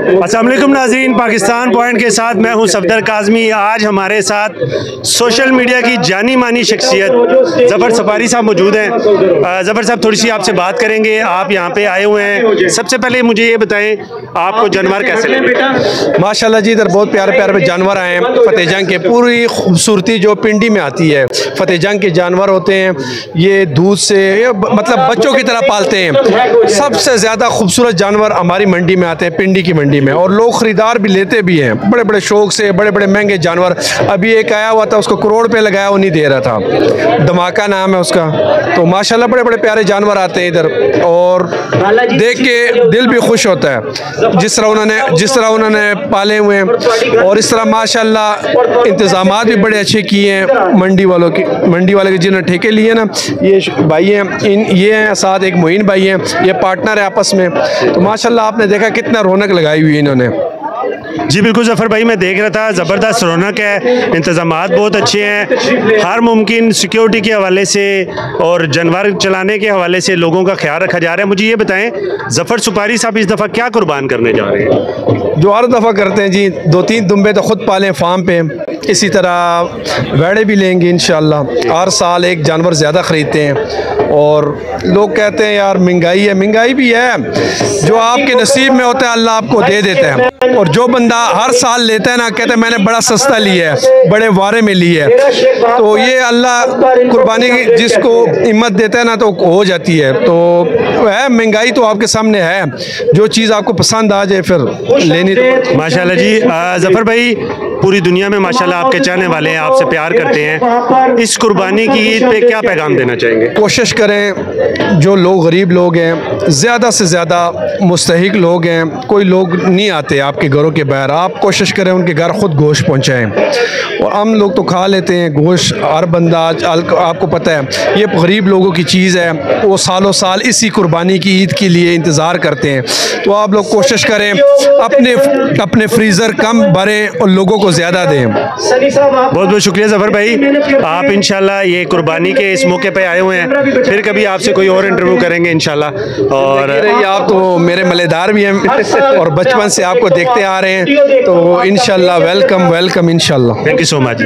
अस्सलाम वालेकुम नाज़रीन, पाकिस्तान पॉइंट के साथ मैं हूं सफदर काज़मी। आज हमारे साथ सोशल मीडिया की जानी मानी शख्सियत ज़फ़र सफारी साहब मौजूद हैं। ज़फ़र साहब, थोड़ी सी आपसे बात करेंगे। आप यहाँ पे आए हुए हैं, सबसे पहले मुझे ये बताएं आपको जानवर कैसे लगे? माशाल्लाह जी, इधर बहुत प्यारे प्यारे जानवर आए हैं। फतेह जंग के पूरी खूबसूरती जो पिंडी में आती है, फतेह जंग के जानवर होते हैं। ये दूध से मतलब बच्चों की तरह पालते हैं। सबसे ज़्यादा खूबसूरत जानवर हमारी मंडी में आते हैं, पिंडी की मंडी में, और लोग ख़रीदार भी लेते भी हैं बड़े बड़े शौक से। बड़े बड़े महंगे जानवर, अभी एक आया हुआ था, उसको करोड़ पे लगाया, वो नहीं दे रहा था, धमाका नाम है उसका। तो माशाल्लाह बड़े बड़े प्यारे जानवर आते हैं इधर, और देख के दिल भी खुश होता है जिस तरह उन्होंने पाले हुए हैं। और इस तरह माशाल्लाह इंतज़ामात भी बड़े अच्छे किए हैं मंडी वाले के जिन्होंने ठेके लिए ना। ये भाई हैं, ये हैं साथ एक मोइन भाई हैं, ये पार्टनर है आपस में। तो माशाल्लाह आपने देखा कितना रौनक लगाई हुई है इन्होंने। जी बिल्कुल ज़फ़र भाई, मैं देख रहा था, ज़बरदस्त रौनक है, इंतज़ामात बहुत अच्छे हैं। हर मुमकिन सिक्योरिटी के हवाले से और जानवर चलाने के हवाले से लोगों का ख्याल रखा जा रहा है। मुझे ये बताएं, ज़फ़र सफारी साहब इस दफ़ा क्या कुर्बान करने जा रहे हैं? जो हर दफ़ा करते हैं जी, 2-3 दुम्बे तो ख़ुद पालें फार्म पे, इसी तरह वेड़े भी लेंगे इंशाल्लाह। हर साल एक जानवर ज़्यादा ख़रीदते हैं। और लोग कहते हैं यार महंगाई है, महंगाई भी है, जो आपके नसीब में होता है अल्लाह आपको दे देता है। और जो बंदा हर साल लेता है ना, कहते हैं मैंने बड़ा सस्ता लिया है, बड़े वारे में लिया है, तो ये अल्लाह कुर्बानी जिसको हिम्मत देता है ना तो हो जाती है। तो है महंगाई तो आपके सामने है, जो चीज़ आपको पसंद आ जाए फिर लेनी। माशाल्लाह जी, ज़फ़र भाई पूरी दुनिया में माशाल्लाह आपके चाहने वाले हैं, आपसे प्यार करते हैं। इस कुर्बानी की ईद पे क्या पैगाम देना चाहेंगे? कोशिश करें, जो लोग गरीब लोग हैं, ज़्यादा से ज़्यादा मुस्तहिक लोग हैं, कोई लोग नहीं आते आपके घरों के बाहर, आप कोशिश करें उनके घर खुद गोश्त पहुँचाएँ। और हम लोग तो खा लेते हैं गोश्त, हर बंदा आज आपको पता है ये गरीब लोगों की चीज़ है, वो सालों साल इसी कुर्बानी की ईद के लिए इंतज़ार करते हैं। तो आप लोग कोशिश करें, अपने फ्रीज़र कम भरें और लोगों को ज़्यादा दें। बहुत बहुत शुक्रिया ज़फ़र भाई, आप इंशाल्लाह ये कुर्बानी के इस मौके पे आए हुए हैं, फिर कभी आपसे कोई और इंटरव्यू करेंगे इंशाल्लाह। और आप तो मेरे मलेदार भी हैं और बचपन से आपको देखते आ रहे हैं, तो इंशाल्लाह वेलकम इंशाल्लाह। Thank you so much.